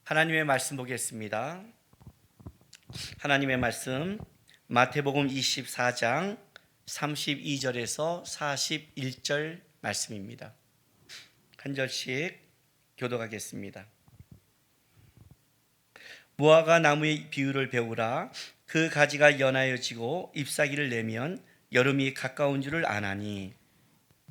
하나님의 말씀 보겠습니다. 하나님의 말씀 마태복음 24장 32절에서 41절 말씀입니다. 한 절씩 교독하겠습니다. 무화과 나무의 비유를 배우라. 그 가지가 연하여지고 잎사귀를 내면 여름이 가까운 줄을 아나니,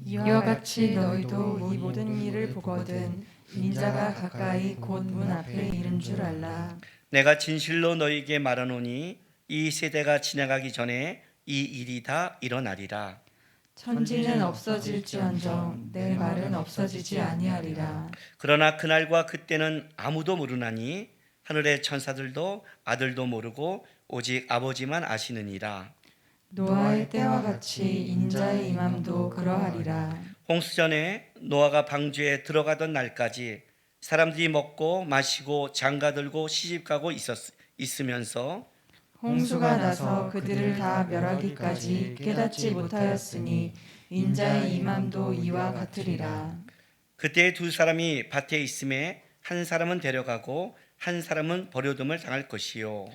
이와 같이 너희도 이 모든 일을 보거든 인자가 가까이 곧 문 앞에 이른 줄 알라. 내가 진실로 너희에게 말하노니 이 세대가 지나가기 전에 이 일이 다 일어나리라. 천지는 없어질지언정 내 말은 없어지지 아니하리라. 그러나 그날과 그때는 아무도 모르나니 하늘의 천사들도 아들도 모르고 오직 아버지만 아시느니라. 노아의 때와 같이 인자의 임함도 그러하리라. 홍수전에 노아가 방주에 들어가던 날까지 사람들이 먹고 마시고 장가들고 시집가고 있으면서 홍수가 나서 그들을 다 멸하기까지 깨닫지 못하였으니 인자의 임함도 이와 같으리라. 그때 두 사람이 밭에 있음에 한 사람은 데려가고 한 사람은 버려둠을 당할 것이요,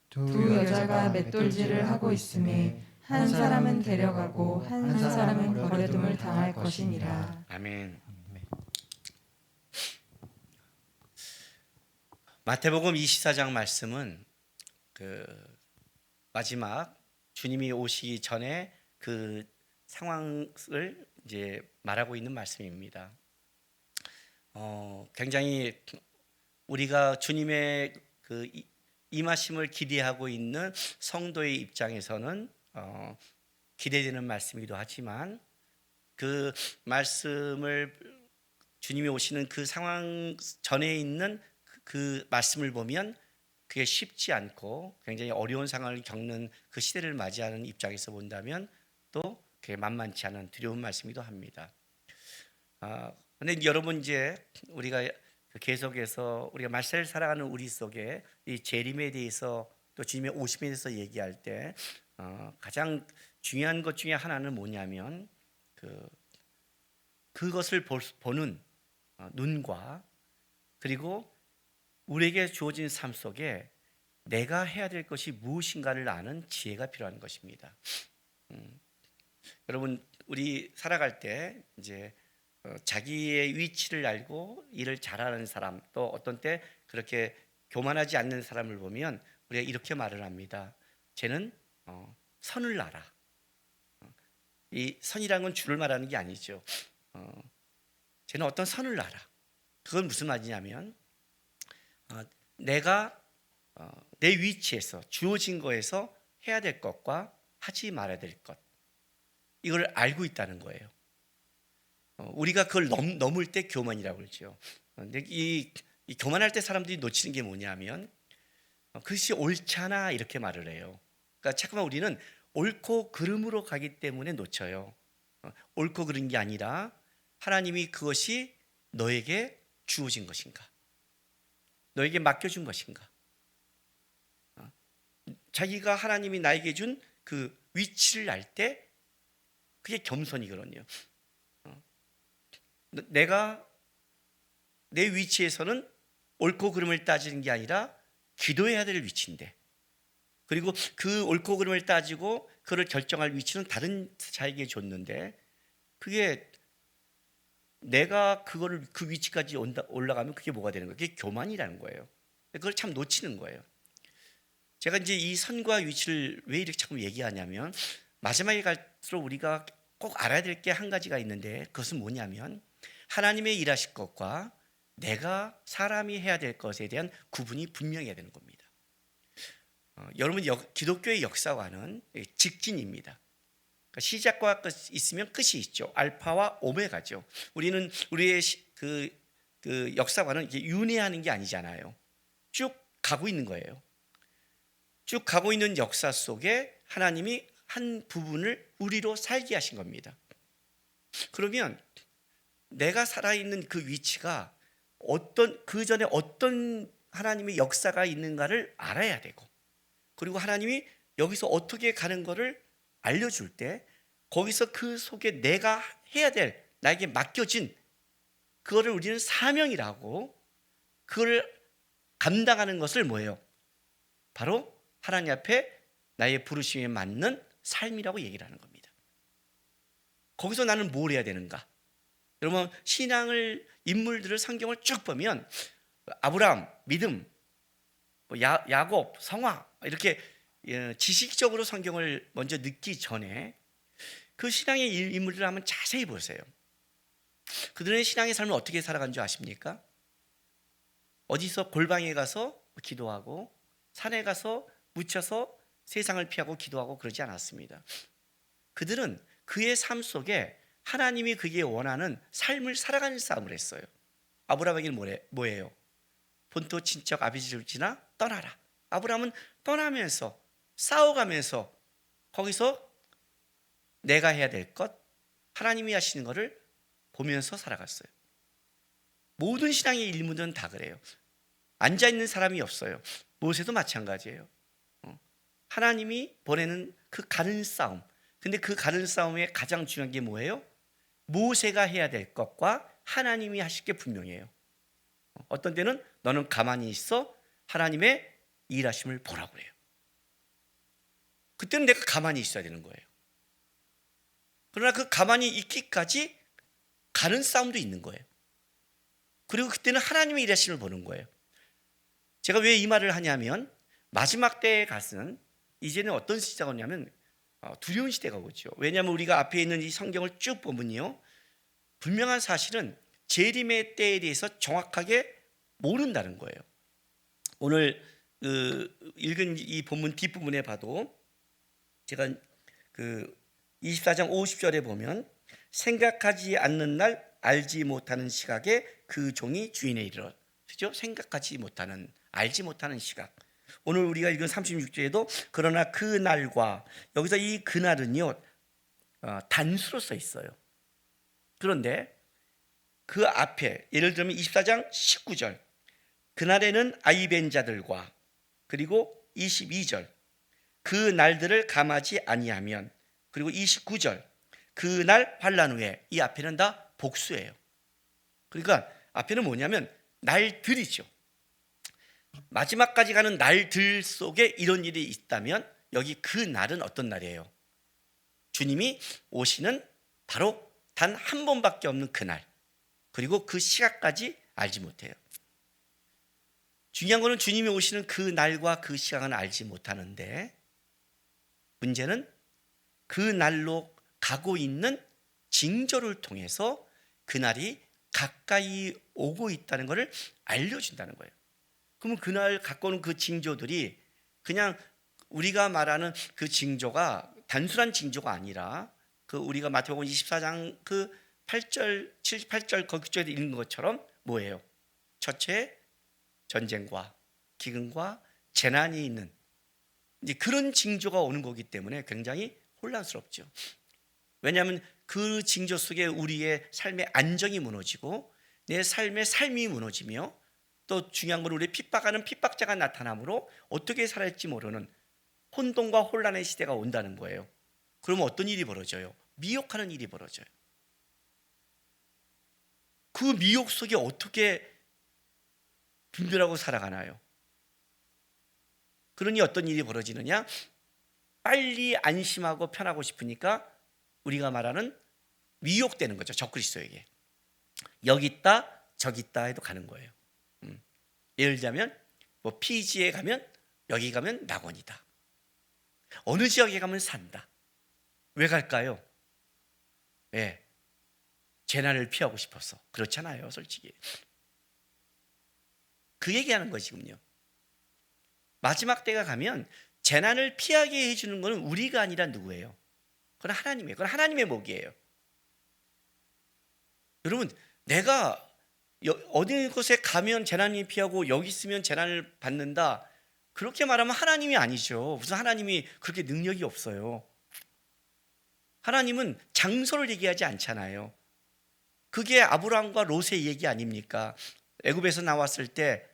두 여자가 맷돌질을 하고 있음에 한 사람은 데려가고 한 사람은 버려둠을 당할 것이니라. 아멘. 마태복음 24장 말씀은 마지막 주님이 오시기 전에 그 상황을 이제 말하고 있는 말씀입니다. 굉장히 우리가 주님의 그 임하심을 기대하고 있는 성도의 입장에서는 기대되는 말씀이기도 하지만, 그 말씀을 주님이 오시는 그 상황 전에 있는 그 말씀을 보면 그게 쉽지 않고 굉장히 어려운 상황을 겪는 그 시대를 맞이하는 입장에서 본다면 또 그게 만만치 않은 두려운 말씀이기도 합니다. 그런데 여러분, 이제 우리가 계속해서 우리가 말세를 살아가는 우리 속에 이 재림에 대해서 또 주님의 오심에 대해서 얘기할 때 가장 중요한 것 중에 하나는 뭐냐면 그것을 보는 눈과, 그리고 우리에게 주어진 삶 속에 내가 해야 될 것이 무엇인가를 아는 지혜가 필요한 것입니다. 여러분, 우리 살아갈 때 이제 자기의 위치를 알고 일을 잘하는 사람, 또 어떤 때 그렇게 교만하지 않는 사람을 보면 우리가 이렇게 말을 합니다. 쟤는 선을 알아. 이 선이라는 건 줄을 말하는 게 아니죠. 쟤는 어떤 선을 알아. 그건 무슨 말이냐면 내가 내 위치에서 주어진 거에서 해야 될 것과 하지 말아야 될 것, 이걸 알고 있다는 거예요. 우리가 그걸 넘을 때 교만이라고 그러죠. 근데 이 교만할 때 사람들이 놓치는 게 뭐냐면 그것이 옳잖아 이렇게 말을 해요. 그러니까 자꾸만 우리는 옳고 그름으로 가기 때문에 놓쳐요. 옳고 그른 게 아니라 하나님이 그것이 너에게 주어진 것인가, 너에게 맡겨준 것인가, 자기가 하나님이 나에게 준 그 위치를 알 때 그게 겸손이거든요. 내가 내 위치에서는 옳고 그름을 따지는 게 아니라 기도해야 될 위치인데, 그리고 그 옳고 그름을 따지고 그를 결정할 위치는 다른 자에게 줬는데, 그게 내가 그 위치까지 올라가면 그게 뭐가 되는 거예요? 그게 교만이라는 거예요. 그걸 참 놓치는 거예요. 제가 이제 이 선과 위치를 왜 이렇게 자꾸 얘기하냐면, 마지막에 갈수록 우리가 꼭 알아야 될 게 한 가지가 있는데, 그것은 뭐냐면 하나님의 일하실 것과 내가 사람이 해야 될 것에 대한 구분이 분명해야 되는 겁니다. 여러분, 기독교의 역사관은 직진입니다. 그러니까 시작과 끝이 있으면 끝이 있죠. 알파와 오메가죠. 우리는 우리의 그 역사관은 이렇게 윤회하는 게 아니잖아요. 쭉 가고 있는 거예요. 쭉 가고 있는 역사 속에 하나님이 한 부분을 우리로 살게 하신 겁니다. 그러면 내가 살아있는 그 위치가 그 전에 어떤 하나님의 역사가 있는가를 알아야 되고, 그리고 하나님이 여기서 어떻게 가는 거를 알려줄 때 거기서 그 속에 내가 해야 될, 나에게 맡겨진 그거를 우리는 사명이라고, 그걸 감당하는 것을 뭐예요? 바로 하나님 앞에 나의 부르심에 맞는 삶이라고 얘기를 하는 겁니다. 거기서 나는 뭘 해야 되는가? 여러분, 신앙을 인물들을 성경을 쭉 보면 아브라함, 믿음, 야곱, 성화 이렇게 지식적으로 성경을 먼저 듣기 전에 그 신앙의 인물들을 한번 자세히 보세요. 그들의 신앙의 삶을 어떻게 살아간 줄 아십니까? 어디서 골방에 가서 기도하고 산에 가서 묻혀서 세상을 피하고 기도하고 그러지 않았습니다. 그들은 그의 삶 속에 하나님이 그에게 원하는 삶을 살아가는 싸움을 했어요. 아브라함에게는 뭐예요? 본토 친척 아비집을 지나 떠나라. 아브라함은 떠나면서 싸워가면서 거기서 내가 해야 될 것, 하나님이 하시는 것을 보면서 살아갔어요. 모든 신앙의 일문들은 다 그래요. 앉아있는 사람이 없어요. 모세도 마찬가지예요. 하나님이 보내는 그 가는 싸움. 근데 그 가는 싸움의 가장 중요한 게 뭐예요? 모세가 해야 될 것과 하나님이 하실 게 분명해요. 어떤 때는 너는 가만히 있어 하나님의 일하심을 보라고 그래요. 그때는 내가 가만히 있어야 되는 거예요. 그러나 그 가만히 있기까지 가는 싸움도 있는 거예요. 그리고 그때는 하나님의 일하심을 보는 거예요. 제가 왜 이 말을 하냐면 마지막 때에 가서는 이제는 어떤 시대가 오냐면 두려운 시대가 오죠. 왜냐하면 우리가 앞에 있는 이 성경을 쭉 보면요, 분명한 사실은 재림의 때에 대해서 정확하게 모른다는 거예요. 오늘 읽은 이 본문 뒷부분에 봐도 제가 24장 50절에 보면 생각하지 않는 날 알지 못하는 시각에 그 종이 주인에 이르러, 그죠? 생각하지 못하는, 알지 못하는 시각. 오늘 우리가 읽은 36절에도 그러나 그 날과, 여기서 이 그날은요 단수로 써 있어요. 그런데 그 앞에 예를 들면 24장 19절 그날에는 아이벤 자들과, 그리고 22절 그 날들을 감하지 아니하면, 그리고 29절 그날 환난 후에, 이 앞에는 다 복수예요. 그러니까 앞에는 뭐냐면 날들이죠. 마지막까지 가는 날들 속에 이런 일이 있다면 여기 그 날은 어떤 날이에요? 주님이 오시는 바로 단 한 번밖에 없는 그날, 그리고 그 시각까지 알지 못해요. 중요한 거는 주님이 오시는 그 날과 그 시각은 알지 못하는데, 문제는 그 날로 가고 있는 징조를 통해서 그날이 가까이 오고 있다는 것을 알려준다는 거예요. 그러면 그날 갖고 오는 그 징조들이 그냥 우리가 말하는 그 징조가 단순한 징조가 아니라, 그 우리가 마태복음 24장 그 8절 78절 거기쪽에 읽는 것처럼 뭐예요? 첫째, 전쟁과 기근과 재난이 있는 이제 그런 징조가 오는 거기 때문에 굉장히 혼란스럽죠. 왜냐하면 그 징조 속에 우리의 삶의 안정이 무너지고 내 삶의 삶이 무너지며, 또 중요한 건 우리 핍박하는 핍박자가 나타나므로 어떻게 살아야 할지 모르는 혼돈과 혼란의 시대가 온다는 거예요. 그러면 어떤 일이 벌어져요? 미혹하는 일이 벌어져요. 그 미혹 속에 어떻게 분별하고 살아가나요? 그러니 어떤 일이 벌어지느냐? 빨리 안심하고 편하고 싶으니까 우리가 말하는 미혹되는 거죠. 적그리스도에게. 여기 있다 저기 있다 해도 가는 거예요. 예를 들자면 뭐 피지에 가면, 여기 가면 낙원이다, 어느 지역에 가면 산다. 왜 갈까요? 예, 재난을 피하고 싶어서. 그렇잖아요, 솔직히. 그 얘기하는 거 지금요. 마지막 때가 가면 재난을 피하게 해주는 것은 우리가 아니라 누구예요? 그건 하나님이에요. 그건 하나님의 목이에요. 여러분, 내가 어디 곳에 가면 재난이 피하고 여기 있으면 재난을 받는다, 그렇게 말하면 하나님이 아니죠. 무슨 하나님이 그렇게 능력이 없어요. 하나님은 장소를 얘기하지 않잖아요. 그게 아브라함과 롯의 얘기 아닙니까? 애굽에서 나왔을 때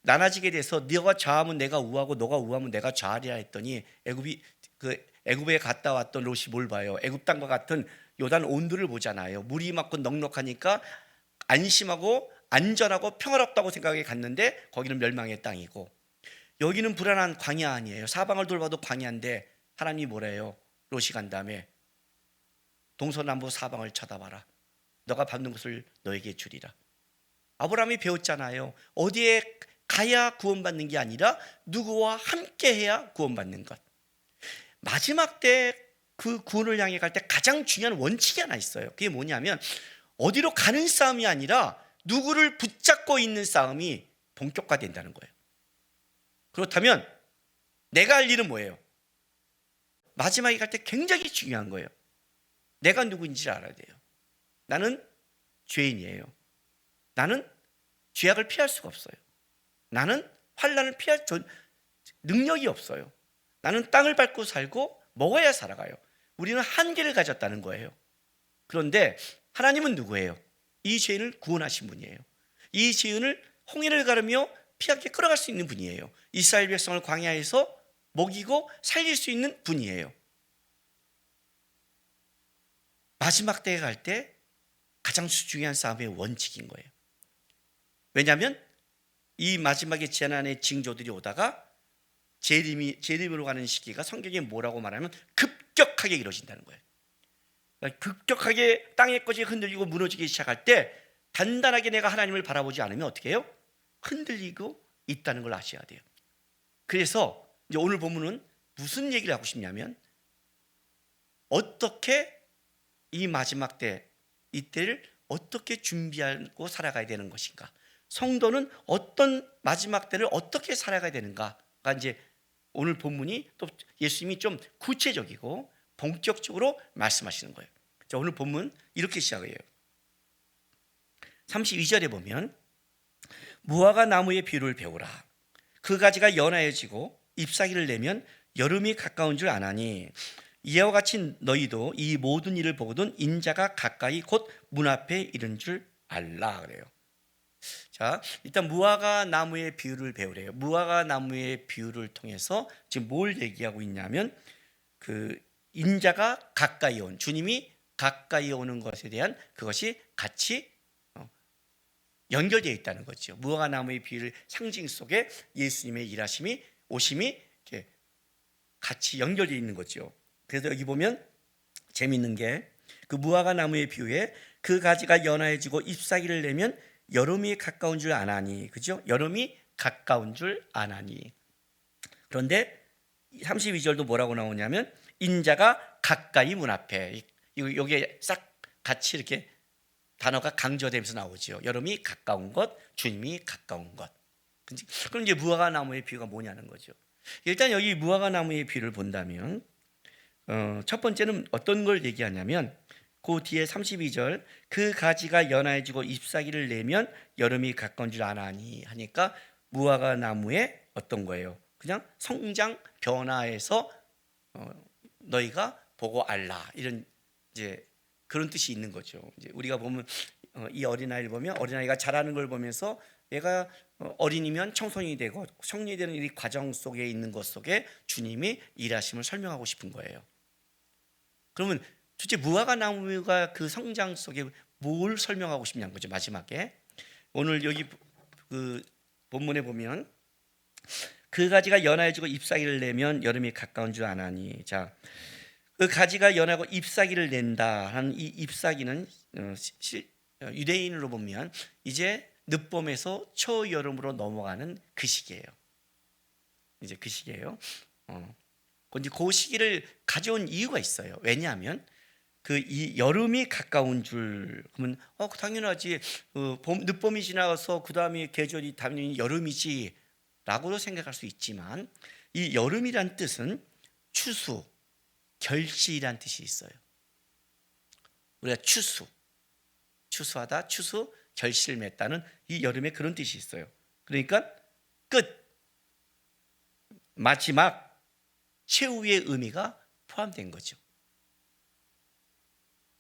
나눠지게 돼서 너가 좌하면 내가 우하고 너가 우하면 내가 좌하리라 했더니 애굽에 갔다 왔던 롯이 뭘 봐요? 애굽 땅과 같은 요단 온도를 보잖아요. 물이 맑고 넉넉하니까 안심하고 안전하고 평화롭다고 생각해 갔는데 거기는 멸망의 땅이고, 여기는 불안한 광야 아니에요. 사방을 돌봐도 광야인데 하나님이 뭐래요? 롯이 간 다음에 동서남북 사방을 쳐다봐라. 너가 밟는 것을 너에게 주리라. 아브라함이 배웠잖아요. 어디에 가야 구원받는 게 아니라 누구와 함께 해야 구원받는 것. 마지막 때 그 구원을 향해 갈 때 가장 중요한 원칙이 하나 있어요. 그게 뭐냐면 어디로 가는 싸움이 아니라 누구를 붙잡고 있는 싸움이 본격화된다는 거예요. 그렇다면 내가 할 일은 뭐예요? 마지막에 갈 때 굉장히 중요한 거예요. 내가 누구인지를 알아야 돼요. 나는 죄인이에요. 나는 죄악을 피할 수가 없어요. 나는 환난을 피할 능력이 없어요. 나는 땅을 밟고 살고 먹어야 살아가요. 우리는 한계를 가졌다는 거예요. 그런데 하나님은 누구예요? 이 죄인을 구원하신 분이에요. 이 죄인을 홍해를 가르며 피하게 끌어갈 수 있는 분이에요. 이스라엘 백성을 광야에서 먹이고 살릴 수 있는 분이에요. 마지막 때에 갈 때 가장 중요한 싸움의 원칙인 거예요. 왜냐하면 이 마지막에 재난의 징조들이 오다가 재림으로 가는 시기가 성경에 뭐라고 말하면 급격하게 이루어진다는 거예요. 그러니까 급격하게 땅의 것이 흔들리고 무너지기 시작할 때 단단하게 내가 하나님을 바라보지 않으면 어떻게 해요? 흔들리고 있다는 걸 아셔야 돼요. 그래서 이제 오늘 본문은 무슨 얘기를 하고 싶냐면 어떻게 이 마지막 때 이때를 어떻게 준비하고 살아가야 되는 것인가, 성도는 어떤 마지막 때를 어떻게 살아가야 되는가가 이제 오늘 본문이 또 예수님이 좀 구체적이고 본격적으로 말씀하시는 거예요. 자, 오늘 본문 이렇게 시작해요. 32절에 보면 무화과 나무의 비유를 배우라. 그 가지가 연하여지고 잎사귀를 내면 여름이 가까운 줄 아나니 이와 같이 너희도 이 모든 일을 보거든 인자가 가까이 곧 문 앞에 이른 줄 알라 그래요. 자, 일단 무화과 나무의 비유를 배우래요. 무화과 나무의 비유를 통해서 지금 뭘 얘기하고 있냐면 그 인자가 가까이 온, 주님이 가까이 오는 것에 대한 그것이 같이 연결되어 있다는 거죠. 무화과 나무의 비유를 상징 속에 예수님의 일하심이 오심이 이렇게 같이 연결되어 있는 거죠. 그래서 여기 보면 재미있는 게 그 무화과 나무의 비유에 그 가지가 연하여지고 잎사귀를 내면 여름이 가까운 줄 아나니, 그죠? 여름이 가까운 줄 아나니. 그런데 32절도 뭐라고 나오냐면 인자가 가까이 문 앞에, 이게 싹 같이 이렇게 단어가 강조되면서 나오죠. 여름이 가까운 것, 주님이 가까운 것. 그럼 이제 무화과 나무의 비유가 뭐냐는 거죠. 일단 여기 무화과 나무의 비유를 본다면 첫 번째는 어떤 걸 얘기하냐면 그 뒤에 32절 그 가지가 연하여지고 잎사귀를 내면 여름이 가까운 줄 아나니 하니까 무화과 나무의 어떤 거예요? 그냥 성장 변화에서 너희가 보고 알라, 이런 이제 그런 뜻이 있는 거죠. 이제 우리가 보면 이 어린아이를 보면 어린아이가 자라는 걸 보면서 얘가 어린이면 청소년이 되고 성년이 되는 이 과정 속에 있는 것 속에 주님이 일하심을 설명하고 싶은 거예요. 그러면 도대체 무화과 나무가 그 성장 속에 뭘 설명하고 싶냐는 거죠. 마지막에 오늘 여기 그 본문에 보면 그 가지가 연하여지고 잎사귀를 내면 여름이 가까운 줄 아나니. 자, 그 가지가 연하고 잎사귀를 낸다 하는 이 잎사귀는 유대인으로 보면 이제 늦봄에서 초여름으로 넘어가는 그 시기예요. 이제 그 시기예요. 근데 그 시기를 가져온 이유가 있어요. 왜냐하면 그 이 여름이 가까운 줄 그러면 당연하지. 늦봄이 지나가서 그 다음에 계절이 당연히 여름이지라고도 생각할 수 있지만 이 여름이란 뜻은 추수, 결실이란 뜻이 있어요. 우리가 추수하다, 추수, 결실 맺다는 이 여름에 그런 뜻이 있어요. 그러니까 끝, 마지막, 최후의 의미가 포함된 거죠.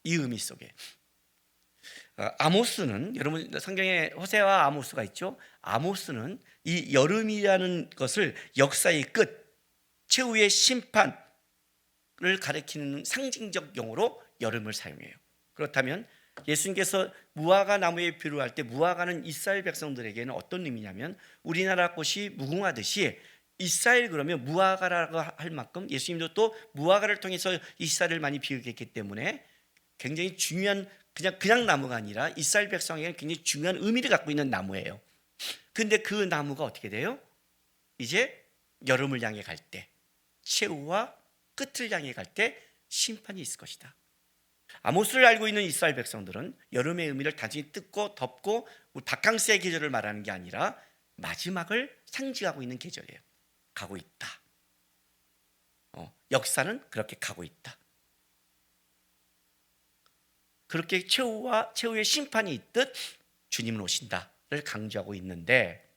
이 의미 속에 아모스는, 여러분 성경에 호세아와 아모스가 있죠. 아모스는 이 여름이라는 것을 역사의 끝, 최후의 심판을 가리키는 상징적 용어로 여름을 사용해요. 그렇다면 예수님께서 무화과 나무에 비유를 할 때 무화과는 이스라엘 백성들에게는 어떤 의미냐면 우리나라 꽃이 무궁화듯이 이스라엘 그러면 무화과라고 할 만큼 예수님도 또 무화과를 통해서 이스라엘을 많이 비유했기 때문에 굉장히 중요한 그냥 나무가 아니라 이스라엘 백성에게는 굉장히 중요한 의미를 갖고 있는 나무예요. 근데 그 나무가 어떻게 돼요? 이제 여름을 향해 갈 때 최후와 끝을 향해 갈 때 심판이 있을 것이다. 아모스를 알고 있는 이스라엘 백성들은 여름의 의미를 단순히 뜯고 덮고 바캉스의 계절을 말하는 게 아니라 마지막을 상징하고 있는 계절이에요. 가고 있다. 역사는 그렇게 가고 있다. 그렇게 최후의 심판이 있듯 주님은 오신다를 강조하고 있는데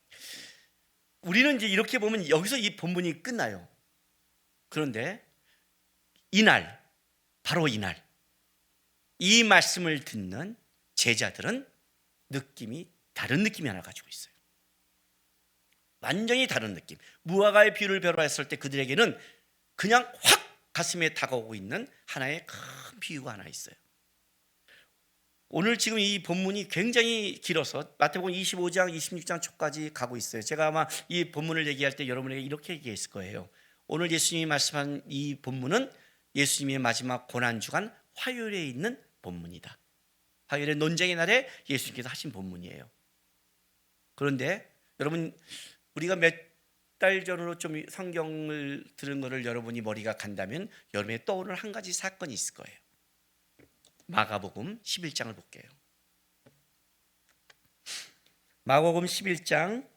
우리는 이제 이렇게 보면 여기서 이 본문이 끝나요. 그런데 이날, 바로 이날 이 말씀을 듣는 제자들은 다른 느낌이 하나 가지고 있어요. 완전히 다른 느낌. 무화과의 비유를 배로했을 때 그들에게는 그냥 확 가슴에 다가오고 있는 하나의 큰 비유가 하나 있어요. 오늘 지금 이 본문이 굉장히 길어서 마태복음 25장, 26장 초까지 가고 있어요. 제가 아마 이 본문을 얘기할 때 여러분에게 이렇게 얘기했을 거예요. 오늘 예수님이 말씀한 이 본문은 예수님의 마지막 고난주간 화요일에 있는 본문이다. 화요일의 논쟁의 날에 예수님께서 하신 본문이에요. 그런데 여러분 우리가 몇 달 전으로 좀 성경을 들은 것을 여러분이 머리가 간다면 여러분의 떠오르는 한 가지 사건이 있을 거예요. 마가복음 11장을 볼게요. 마가복음 11장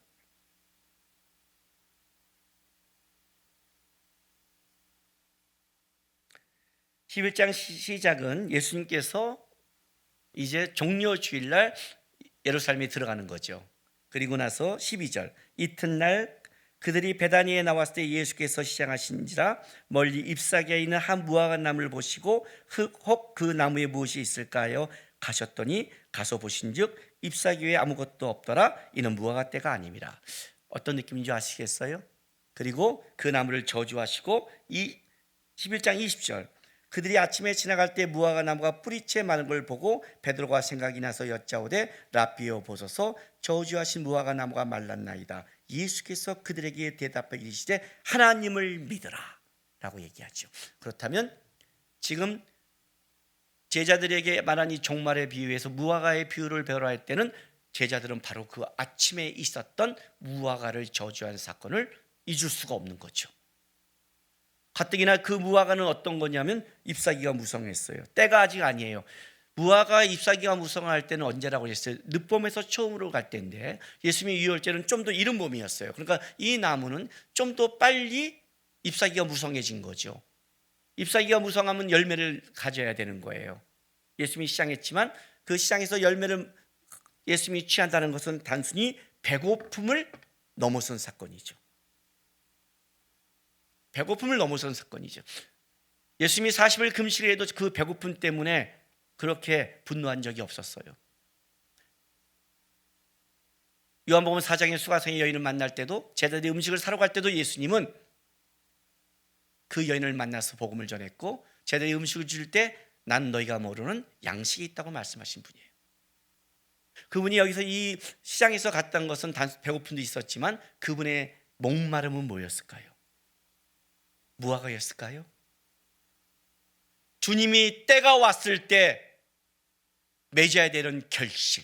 11장 시작은 예수님께서 이제 종려 주일날 예루살렘에 들어가는 거죠. 그리고 나서 12절 이튿날 그들이 베다니에 나왔을 때 예수께서 시장하신지라 멀리 잎사귀에 있는 한 무화과 나무를 보시고 혹 그 나무에 무엇이 있을까요? 가셨더니 가서 보신즉 잎사귀에 아무것도 없더라. 이는 무화과 때가 아님이라. 어떤 느낌인지 아시겠어요? 그리고 그 나무를 저주하시고 이 11장 20절 그들이 아침에 지나갈 때 무화과 나무가 뿌리채 많은 걸 보고 베드로가 생각이 나서 여짜오되 라비오 보소서 저주하신 무화과 나무가 말랐나이다. 예수께서 그들에게 대답해 이르시되 하나님을 믿으라 라고 얘기하죠. 그렇다면 지금 제자들에게 말한 이 종말의 비유에서 무화과의 비유를 배우할 때는 제자들은 바로 그 아침에 있었던 무화과를 저주한 사건을 잊을 수가 없는 거죠. 가뜩이나 그 무화과는 어떤 거냐면 잎사귀가 무성했어요. 때가 아직 아니에요. 무화과 잎사귀가 무성할 때는 언제라고 했어요? 늦봄에서 처음으로 갈 때인데 예수님의 유월절은 좀 더 이른 봄이었어요. 그러니까 이 나무는 좀 더 빨리 잎사귀가 무성해진 거죠. 잎사귀가 무성하면 열매를 가져야 되는 거예요. 예수님이 시장했지만 그 시장에서 열매를 예수님이 취한다는 것은 단순히 배고픔을 넘어선 사건이죠. 배고픔을 넘어선 사건이죠. 예수님이 40일 금식을 해도 그 배고픔 때문에 그렇게 분노한 적이 없었어요. 요한복음 4장의 수가성의 여인을 만날 때도 제자들이 음식을 사러 갈 때도 예수님은 그 여인을 만나서 복음을 전했고 제자들이 음식을 줄 때 난 너희가 모르는 양식이 있다고 말씀하신 분이에요. 그분이 여기서 이 시장에서 갔던 것은 배고픔도 있었지만 그분의 목마름은 뭐였을까요? 무화과였을까요? 주님이 때가 왔을 때 맺어야 되는 결실,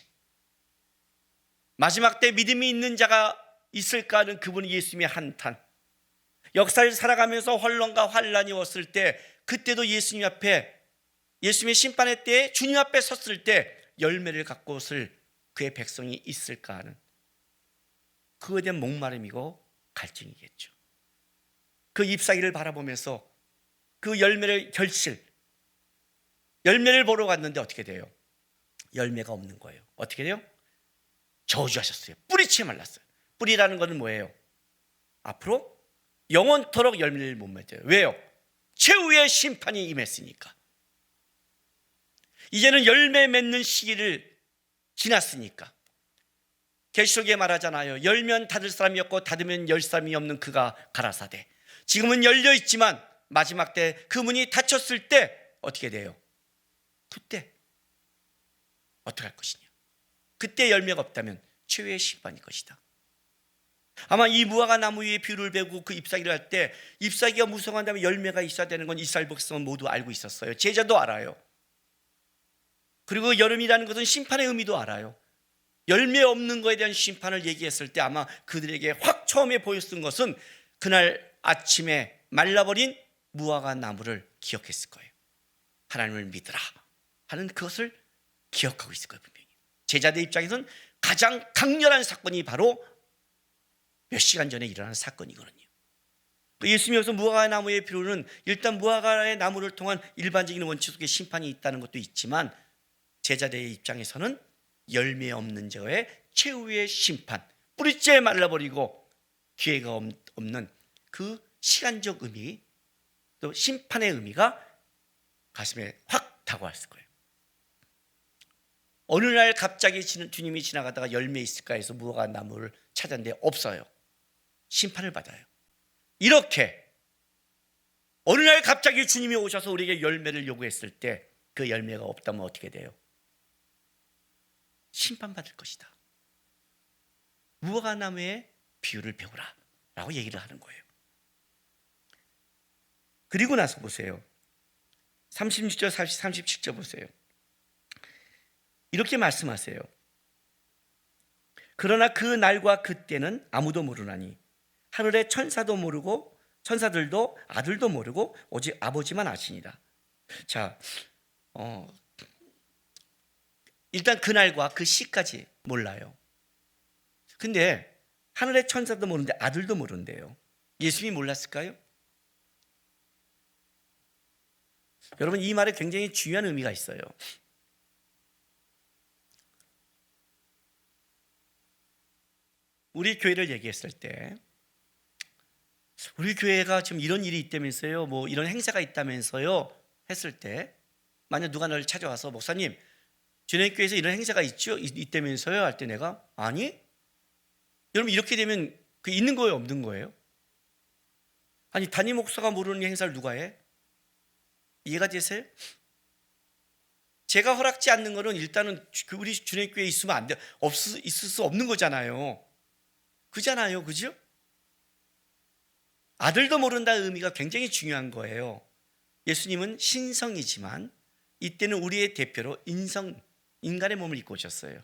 마지막 때 믿음이 있는 자가 있을까 하는 그분이 예수님의 한탄, 역사를 살아가면서 혼란과 환란이 왔을 때 그때도 예수님 앞에 예수님의 심판의 때에 주님 앞에 섰을 때 열매를 갖고 설 그의 백성이 있을까 하는 그거에 대한 목마름이고 갈증이겠죠. 그 잎사귀를 바라보면서 그 열매를 열매를 보러 갔는데 어떻게 돼요? 열매가 없는 거예요. 어떻게 돼요? 저주하셨어요. 뿌리채 말랐어요. 뿌리라는 것은 뭐예요? 앞으로 영원토록 열매를 못 맺어요. 왜요? 최후의 심판이 임했으니까. 이제는 열매 맺는 시기를 지났으니까. 계시록에 말하잖아요. 열면 닫을 사람이 없고 닫으면 열 사람이 없는 그가 가라사대. 지금은 열려 있지만 마지막 때 그 문이 닫혔을 때 어떻게 돼요? 그때 어떻게 할 것이냐. 그때 열매가 없다면 최후의 심판일 것이다. 아마 이 무화과 나무 위에 비유를 베고 그 잎사귀를 할 때 잎사귀가 무성한 다음에 열매가 있어야 되는 건 이스라엘 백성은 모두 알고 있었어요. 제자도 알아요. 그리고 여름이라는 것은 심판의 의미도 알아요. 열매 없는 것에 대한 심판을 얘기했을 때 아마 그들에게 확 처음에 보였던 것은 그날 아침에 말라버린 무화과 나무를 기억했을 거예요. 하나님을 믿으라 하는 그것을 기억하고 있을 거예요. 분명히 제자들 입장에서는 가장 강렬한 사건이 바로 몇 시간 전에 일어난 사건이거든요. 예수님이 여기서 무화과 나무의 비유는 일단 무화과의 나무를 통한 일반적인 원칙 속에 심판이 있다는 것도 있지만 제자들의 입장에서는 열매 없는 자의 최후의 심판, 뿌리째 말라버리고 기회가 없는 그 시간적 의미, 또 심판의 의미가 가슴에 확 다가왔을 거예요. 어느 날 갑자기 주님이 지나가다가 열매 있을까 해서 무화과 나무를 찾았는데 없어요. 심판을 받아요. 이렇게 어느 날 갑자기 주님이 오셔서 우리에게 열매를 요구했을 때 그 열매가 없다면 어떻게 돼요? 심판받을 것이다. 무화과 나무의 비유를 배우라 라고 얘기를 하는 거예요. 그리고 나서 보세요. 36절 37절 보세요. 이렇게 말씀하세요. 그러나 그 날과 그때는 아무도 모르나니 하늘의 천사들도 아들도 모르고 오직 아버지만 아시니라. 자, 일단 그날과 그 시까지 몰라요. 근데 하늘의 천사도 모르는데 아들도 모른대요. 예수님이 몰랐을까요? 여러분, 이 말에 굉장히 중요한 의미가 있어요. 우리 교회를 얘기했을 때 우리 교회가 지금 이런 일이 있다면서요, 뭐 이런 행사가 있다면서요 했을 때 만약 누가 너를 찾아와서 목사님 주님교회에서 이런 행사가 있다면서요 할 때 내가 아니? 여러분 이렇게 되면 그 있는 거예요 없는 거예요? 아니 담임 목사가 모르는 행사를 누가 해? 이해가 되세요? 제가 허락지 않는 거는 일단은 우리 주님교회에 있으면 안 돼, 있을 수 없는 거잖아요. 그잖아요, 그죠? 아들도 모른다의 의미가 굉장히 중요한 거예요. 예수님은 신성이지만 이때는 우리의 대표로 인간의 몸을 입고 오셨어요.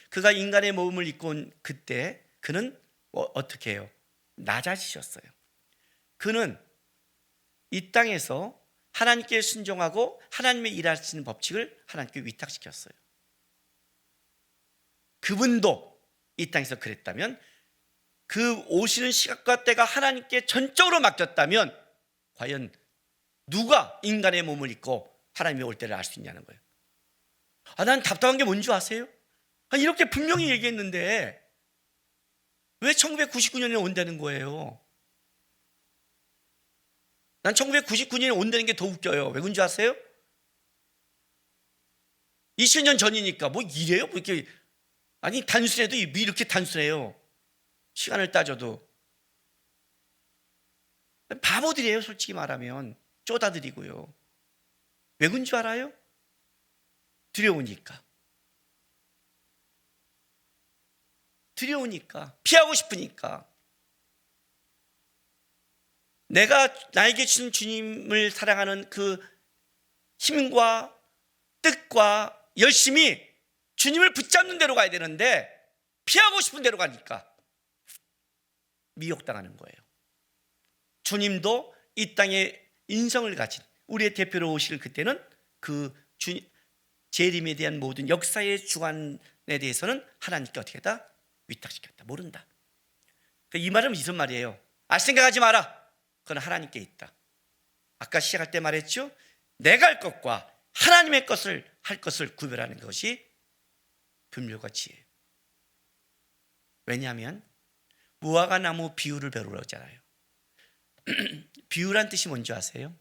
그가 인간의 몸을 입고 온 그때 그는 어떻게 해요? 낮아지셨어요. 그는 이 땅에서 하나님께 순종하고 하나님의 일하시는 법칙을 하나님께 위탁시켰어요. 그분도 이 땅에서 그랬다면 그 오시는 시각과 때가 하나님께 전적으로 맡겼다면 과연 누가 인간의 몸을 입고 하나님이 올 때를 알 수 있냐는 거예요. 난 답답한 게 뭔지 아세요? 이렇게 분명히 얘기했는데 왜 1999년에 온다는 거예요? 난 1999년에 온다는 게 더 웃겨요. 왜 그런 줄 아세요? 20년 전이니까 뭐 이래요? 뭐 이렇게 아니 단순해도 이렇게 단순해요. 시간을 따져도 바보들이에요. 솔직히 말하면 쪼다들이고요. 왜 그런 줄 알아요? 두려우니까 피하고 싶으니까. 내가 나에게 주신 주님을 사랑하는 그 힘과 뜻과 열심이 주님을 붙잡는 대로 가야 되는데 피하고 싶은 대로 가니까 미혹당하는 거예요. 주님도 이 땅에 인성을 가진 우리의 대표로 오실 그때는 그 재림에 대한 모든 역사의 주관에 대해서는 하나님께 어떻게 했다? 위탁시켰다. 모른다. 이 말은 무슨 말이에요? 생각하지 마라. 그건 하나님께 있다. 아까 시작할 때 말했죠? 내가 할 것과 하나님의 것을 할 것을 구별하는 것이 분별과 지혜예요. 왜냐하면 무화과 나무 비유를 배우러 오잖아요. 비유란 뜻이 뭔지 아세요?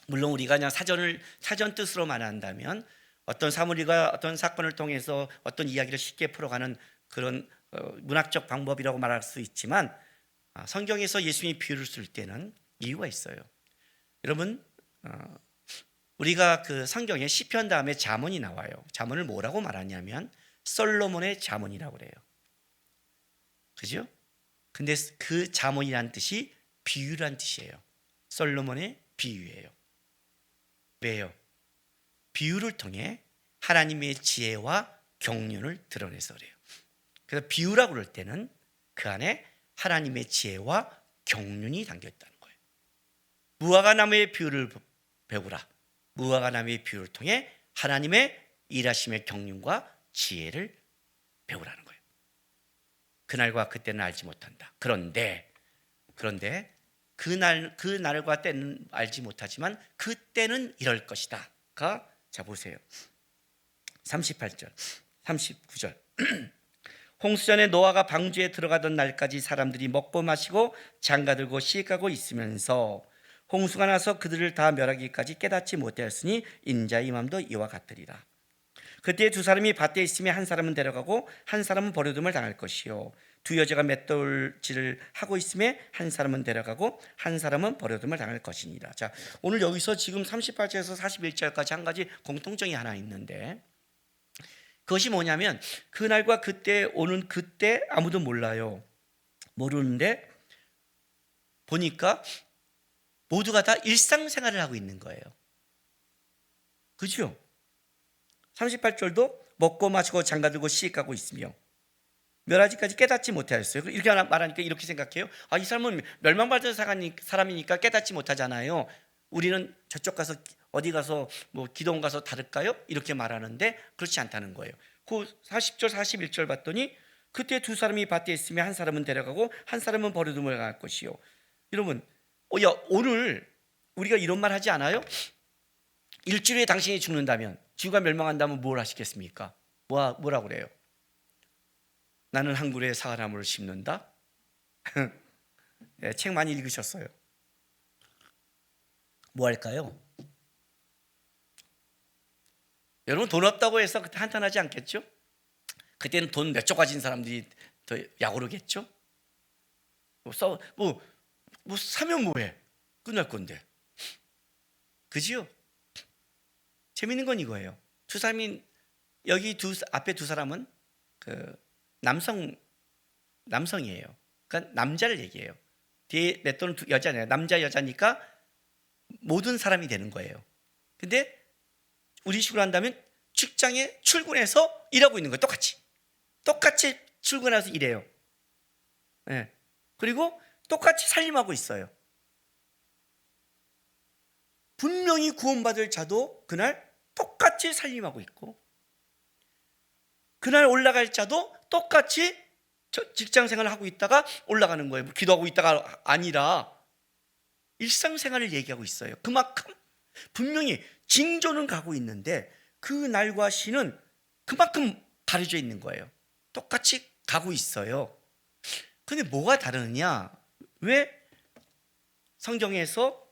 물론 우리가 그냥 사전 뜻으로 말한다면 어떤 사물이가 어떤 사건을 통해서 어떤 이야기를 쉽게 풀어가는 그런 문학적 방법이라고 말할 수 있지만 성경에서 예수님이 비유를 쓸 때는 이유가 있어요. 여러분 우리가 그 성경에 시편 다음에 잠언이 나와요. 잠언을 뭐라고 말하냐면 솔로몬의 잠언이라고 그래요. 그죠? 근데 그 잠언이란 뜻이 비유란 뜻이에요. 솔로몬의 비유예요. 왜요? 비유를 통해 하나님의 지혜와 경륜을 드러내서 그래요. 그래서 비유라고 그럴 때는 그 안에 하나님의 지혜와 경륜이 담겨 있다는 거예요. 무화과 나무의 비유를 배우라. 무화과 나무의 비유를 통해 하나님의 일하심의 경륜과 지혜를 배우라는 거예요. 그날과 그때는 알지 못한다. 그런데 그날과 때는 알지 못하지만 그때는 이럴 것이다가, 자 보세요. 38절 39절 홍수전에 노아가 방주에 들어가던 날까지 사람들이 먹고 마시고 장가들고 시집가고 있으면서 홍수가 나서 그들을 다 멸하기까지 깨닫지 못하였으니 인자의 임함도 이와 같으리라. 그때 두 사람이 밭에 있으며 한 사람은 데려가고 한 사람은 버려둠을 당할 것이요 두 여자가 맷돌질을 하고 있음에 한 사람은 데려가고 한 사람은 버려둠을 당할 것이니라. 자, 오늘 여기서 지금 38절에서 41절까지 한 가지 공통점이 하나 있는데, 그것이 뭐냐면 그날과 그때 오는 그때 아무도 몰라요. 모르는데 보니까 모두가 다 일상생활을 하고 있는 거예요. 그죠? 38절도 먹고 마시고 장가들고 시집가고 있으며 멸하기까지 깨닫지 못하였어요. 이렇게 말하니까 이렇게 생각해요. 이 사람은 멸망받은 사람이니까 깨닫지 못하잖아요. 우리는 저쪽 가서 어디 가서 뭐 기도원 가서 다를까요? 이렇게 말하는데 그렇지 않다는 거예요. 그 40절 41절 봤더니 그때 두 사람이 밭에 있으며 한 사람은 데려가고 한 사람은 버려둠을 갈 것이요. 여러분, 오늘 우리가 이런 말 하지 않아요? 일주일에 당신이 죽는다면, 지구가 멸망한다면 뭘 하시겠습니까? 뭐라고 그래요? 나는 한 그루의 사과나무를 심는다. 네, 책 많이 읽으셨어요. 뭐 할까요? 여러분, 돈 없다고 해서 그때 한탄하지 않겠죠? 그때는 돈 몇 조 가진 사람들이 더 약오르겠죠? 뭐 사면 뭐해? 끝날 건데. 그지요? 재밌는 건 이거예요. 두 사람이 여기 앞에 두 사람은 그 남성이에요. 그러니까 남자를 얘기해요. 뒤에 맷돌은 여자네요. 남자 여자니까 모든 사람이 되는 거예요. 근데 우리 식으로 한다면 직장에 출근해서 일하고 있는 거예요. 똑같이 출근해서 일해요. 네. 그리고 똑같이 살림하고 있어요. 분명히 구원받을 자도 그날 똑같이 살림하고 있고, 그날 올라갈 자도 똑같이 직장생활을 하고 있다가 올라가는 거예요. 기도하고 있다가 아니라 일상생활을 얘기하고 있어요. 그만큼 분명히 징조는 가고 있는데 그 날과 시는 그만큼 가려져 있는 거예요. 똑같이 가고 있어요. 근데 뭐가 다르느냐? 왜 성경에서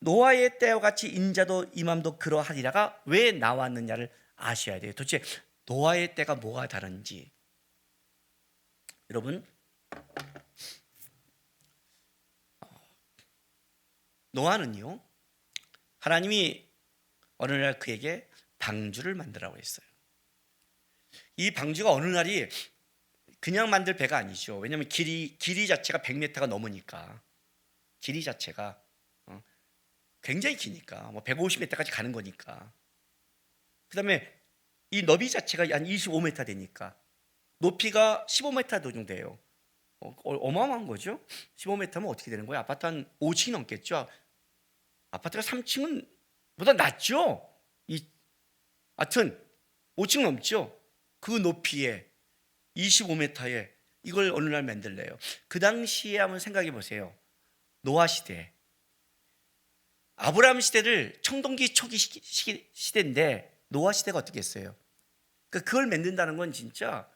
노아의 때와 같이 인자도 임함도 그러하리라가 왜 나왔느냐를 아셔야 돼요. 도대체 노아의 때가 뭐가 다른지. 여러분, 노아는요, 하나님이 어느 날 그에게 방주를 만들라고 했어요. 이 방주가 어느 날이 그냥 만들 배가 아니죠. 왜냐하면 길이 자체가 100m가 넘으니까, 길이 자체가 굉장히 기니까, 뭐 150m까지 가는 거니까. 그 다음에 이 너비 자체가 한 25m 되니까 높이가 15m 정도 돼요. 어마어마한 거죠. 15m면 어떻게 되는 거예요? 아파트 한 5층이 넘겠죠. 아파트가 3층은 보다 낮죠. 하여튼 5층 넘죠. 그 높이에 25m에 이걸 어느 날 만들래요. 그 당시에 한번 생각해 보세요. 노아 시대, 아브라함 시대를 청동기 초기 시대인데 노아 시대가 어떻게 했어요? 그걸 만든다는 건 진짜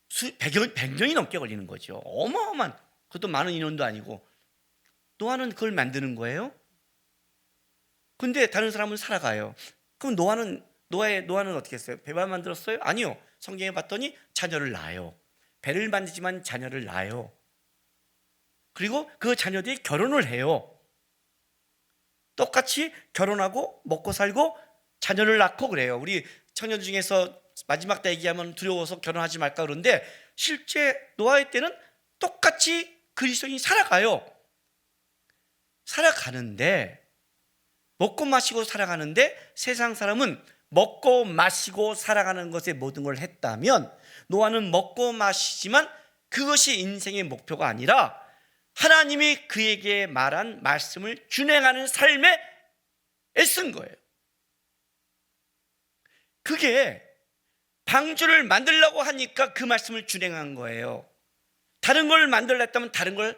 100년이 넘게 걸리는 거죠. 어마어마한, 그것도 많은 인원도 아니고. 노아는 그걸 만드는 거예요. 근데 다른 사람은 살아가요. 그럼 노아는 어떻게 했어요? 배만 만들었어요? 아니요. 성경에 봤더니 자녀를 낳아요. 배를 만들지만 자녀를 낳아요. 그리고 그 자녀들이 결혼을 해요. 똑같이 결혼하고 먹고 살고 자녀를 낳고 그래요. 우리 청년 중에서 마지막 때 얘기하면 두려워서 결혼하지 말까 그러는데 실제 노아의 때는 똑같이 그리스도인이 살아가는데 먹고 마시고 살아가는데 세상 사람은 먹고 마시고 살아가는 것에 모든 걸 했다면 노아는 먹고 마시지만 그것이 인생의 목표가 아니라 하나님이 그에게 말한 말씀을 준행하는 삶에 애쓴 거예요. 그게 방주를 만들려고 하니까 그 말씀을 준행한 거예요. 다른 걸 만들려 했다면 다른 걸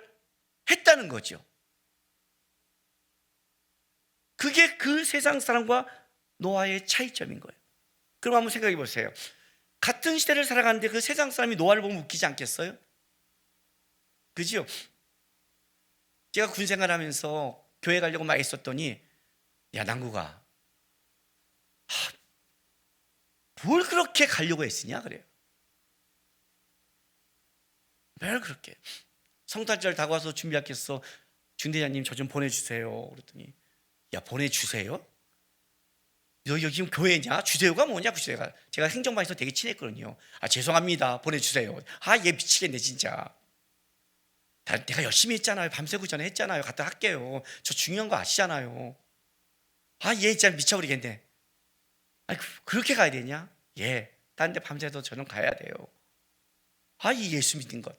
했다는 거죠. 그게 그 세상 사람과 노아의 차이점인 거예요. 그럼 한번 생각해 보세요. 같은 시대를 살아가는데 그 세상 사람이 노아를 보면 웃기지 않겠어요? 그죠? 제가 군 생활하면서 교회 가려고 막 애썼더니 야 남구가 뭘 그렇게 가려고 애쓰냐 그래요. 뭘 그렇게 성탄절 다가와서 준비하겠어. 중대장님 저 좀 보내주세요. 그랬더니 야 보내주세요? 너 여기 지금 교회냐? 주세요가 뭐냐? 그 주세요가 제가 행정반에서 되게 친했거든요. 아 죄송합니다 보내주세요. 아 얘 미치겠네 진짜. 내가 열심히 했잖아요. 밤새고 전에 했잖아요. 갔다 할게요. 저 중요한 거 아시잖아요. 아 얘 진짜 미쳐버리겠네. 아니 그렇게 가야 되냐? 예, 다른 데 밤새도 저는 가야 돼요. 아 이 예수 믿는 것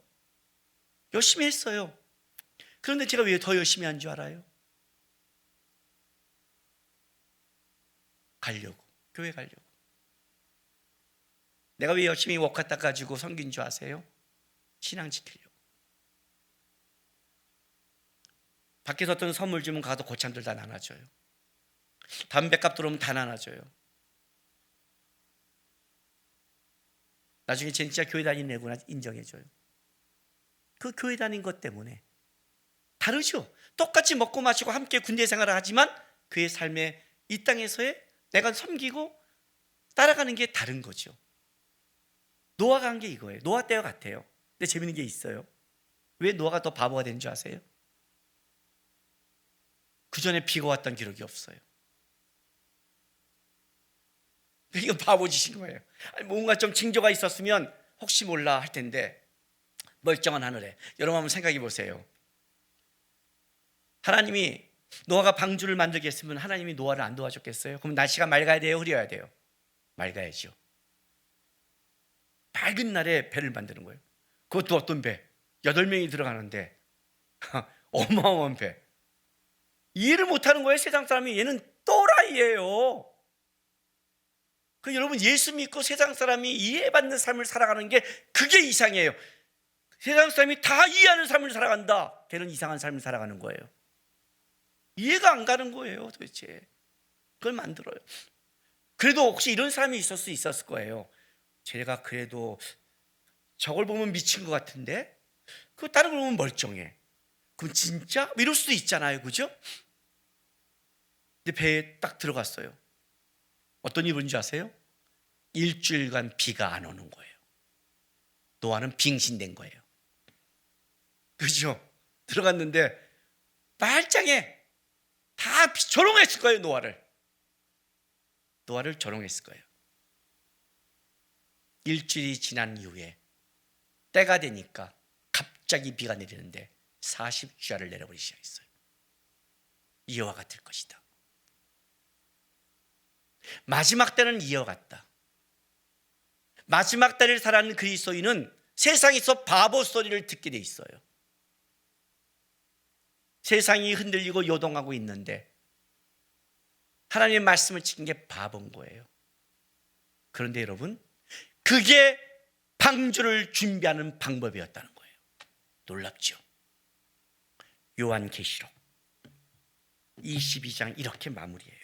열심히 했어요. 그런데 제가 왜 더 열심히 한 줄 알아요? 가려고, 교회 가려고. 내가 왜 열심히 워카 닦아가지고 섬긴 줄 아세요? 신앙 지키려고. 밖에서 어떤 선물 주면 가도 고참들 다 나눠줘요. 담배값 들어오면 다 나눠줘요. 나중에 진짜 교회 다니는 애구나 인정해줘요. 그 교회 다닌 것 때문에 다르죠. 똑같이 먹고 마시고 함께 군대 생활을 하지만 그의 삶에 이 땅에서의 내가 섬기고 따라가는 게 다른 거죠. 노아가 한 게 이거예요. 노아 때와 같아요. 근데 재밌는 게 있어요. 왜 노아가 더 바보가 된 줄 아세요? 그 전에 비가 왔던 기록이 없어요. 이거 바보짓인 거예요. 뭔가 좀 징조가 있었으면 혹시 몰라 할 텐데 멀쩡한 하늘에. 여러분 한번 생각해 보세요. 하나님이 노아가 방주를 만들게 했으면 하나님이 노아를 안 도와줬겠어요? 그럼 날씨가 맑아야 돼요? 흐려야 돼요? 맑아야죠. 맑은 날에 배를 만드는 거예요. 그것도 어떤 배? 8명이 들어가는데 어마어마한 배. 이해를 못하는 거예요. 세상 사람이. 얘는 또라이예요. 여러분 예수 믿고 세상 사람이 이해받는 삶을 살아가는 게 그게 이상해요. 세상 사람이 다 이해하는 삶을 살아간다. 걔는 이상한 삶을 살아가는 거예요. 이해가 안 가는 거예요 도대체. 그걸 만들어요. 그래도 혹시 이런 사람이 있을 수 있었을 거예요. 제가 그래도 저걸 보면 미친 것 같은데 그 다른 걸 보면 멀쩡해. 그럼 진짜? 이럴 수도 있잖아요. 그죠? 근데 배에 딱 들어갔어요. 어떤 일이 있는지 아세요? 일주일간 비가 안 오는 거예요. 노아는 빙신된 거예요. 그죠? 들어갔는데 말짱해. 다 조롱했을 거예요. 노아를 조롱했을 거예요. 일주일이 지난 이후에 때가 되니까 갑자기 비가 내리는데 40주야를 내려버리기 시작했어요. 이와 같을 것이다. 마지막 때는 이와 같다. 마지막 때를 살아가는 그리스도인은 세상에서 바보 소리를 듣게 돼 있어요. 세상이 흔들리고 요동하고 있는데 하나님의 말씀을 지킨 게 바본 거예요. 그런데 여러분, 그게 방주를 준비하는 방법이었다는 거예요. 놀랍죠? 요한계시록 22장 이렇게 마무리해요.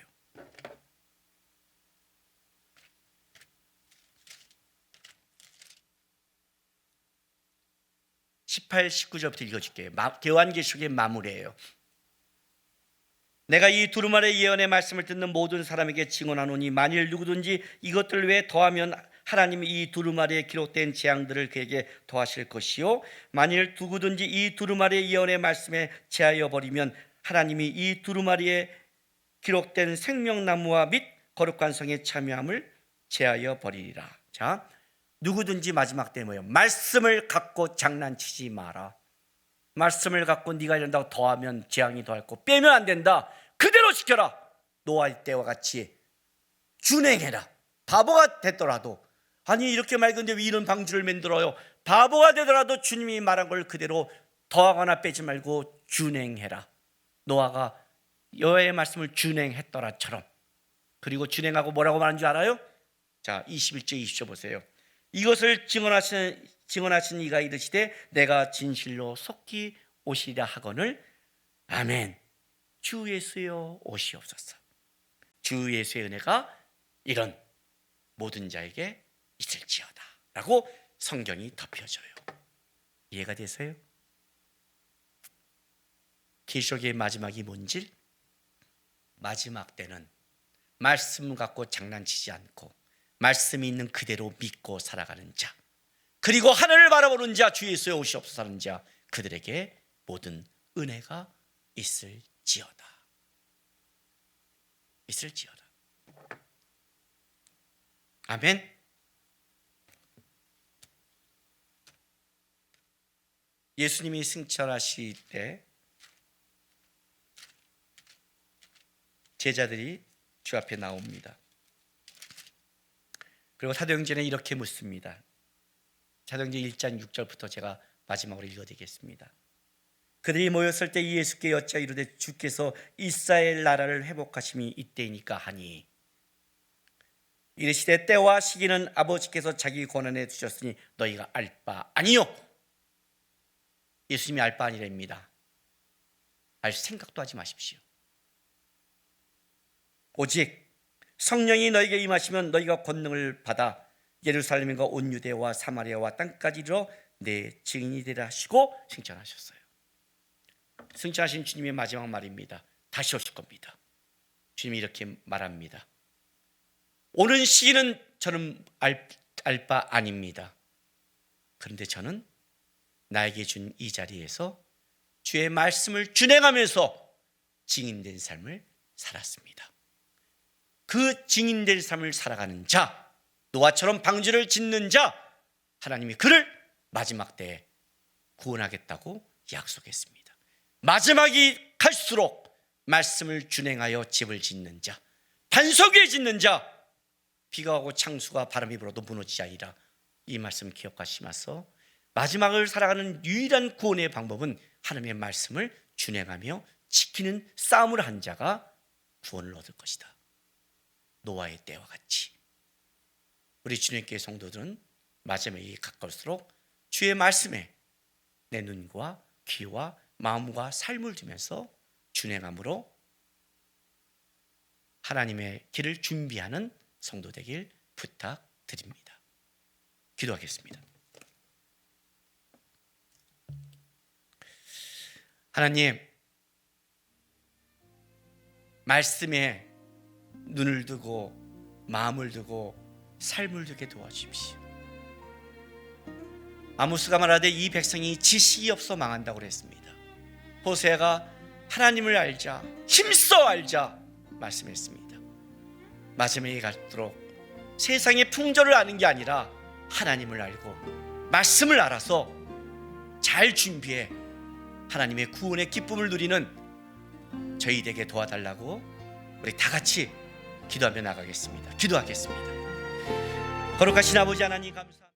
18, 19절부터 읽어줄게요. 요한계시록의 마무리예요. 내가 이 두루마리의 예언의 말씀을 듣는 모든 사람에게 증언하노니 만일 누구든지 이것들 외에 더하면 하나님이 이 두루마리에 기록된 재앙들을 그에게 더하실 것이요 만일 누구든지 이 두루마리의 예언의 말씀에 제하여 버리면 하나님이 이 두루마리에 기록된 생명나무와 및 거룩한 성에 참여함을 제하여 버리리라. 자, 누구든지 마지막 때 뭐예요? 말씀을 갖고 장난치지 마라. 말씀을 갖고 네가 이런다고 더하면 재앙이 더할 거, 빼면 안 된다. 그대로 지켜라. 노아의 때와 같이 준행해라. 바보가 됐더라도, 아니 이렇게 맑은데 왜 이런 방주를 만들어요? 바보가 되더라도 주님이 말한 걸 그대로 더하거나 빼지 말고 준행해라. 노아가 여호와의 말씀을 준행했더라처럼. 그리고 준행하고 뭐라고 말한 줄 알아요? 자, 21절 20절 보세요. 이것을 증언하신 이가 이르시되 내가 진실로 속히 오시리라 하거늘 아멘. 주 예수여 오시옵소서. 주 예수의 은혜가 이런 모든 자에게 있을지어다 라고 성경이 덮여줘요. 이해가 되세요? 계시록의 마지막이 뭔지? 마지막 때는 말씀 갖고 장난치지 않고 말씀이 있는 그대로 믿고 살아가는 자, 그리고 하늘을 바라보는 자, 주 예수의 오시옵소서 하는 자, 그들에게 모든 은혜가 있을지어다. 있을지어다. 아멘. 예수님이 승천하실 때 제자들이 주 앞에 나옵니다. 그리고 사도행전에 이렇게 묻습니다. 사도행전 1장 6절부터 제가 마지막으로 읽어드리겠습니다. 그들이 모였을 때 예수께 여짜 이르되 주께서 이스라엘 나라를 회복하심이 이때이니까 하니 이르시되 때와 시기는 아버지께서 자기 권한에 두셨으니 너희가 알 바 아니요. 예수님이 알 바 아니랍니다. 알 생각도 하지 마십시오. 오직 성령이 너희에게 임하시면 너희가 권능을 받아 예루살렘과 온 유대와 사마리아와 땅까지 이르러 내 증인이 되라 하시고 승천하셨어요. 승천하신 주님의 마지막 말입니다. 다시 오실 겁니다. 주님이 이렇게 말합니다. 오는 시기는 저는 알 바 아닙니다. 그런데 저는 나에게 준 이 자리에서 주의 말씀을 준행하면서 증인된 삶을 살았습니다. 그 증인된 삶을 살아가는 자, 노아처럼 방주를 짓는 자, 하나님이 그를 마지막 때에 구원하겠다고 약속했습니다. 마지막이 갈수록 말씀을 준행하여 집을 짓는 자, 반석 위에 짓는 자, 비가 오고 창수가 바람이 불어도 무너지지 아니라, 이 말씀 기억하시면서 마지막을 살아가는 유일한 구원의 방법은 하나님의 말씀을 준행하며 지키는 싸움을 한 자가 구원을 얻을 것이다. 노아의 때와 같이 우리 주님께의 성도들은 마지막이 가까울수록 주의 말씀에 내 눈과 귀와 마음과 삶을 두면서 준행함으로 하나님의 길을 준비하는 성도 되길 부탁드립니다. 기도하겠습니다. 하나님, 말씀에 눈을 두고 마음을 두고 삶을 두게 도와주십시오. 아모스가 말하되 이 백성이 지식이 없어 망한다고 그랬습니다. 호세아가 하나님을 알자, 힘써 알자 말씀했습니다. 마지막에 갈수록 세상의 풍조를 아는 게 아니라 하나님을 알고 말씀을 알아서 잘 준비해 하나님의 구원의 기쁨을 누리는 저희에게 도와달라고 우리 다 같이 기도하며 나가겠습니다. 기도하겠습니다. 거룩하신 아버지 하나님 감사합니다.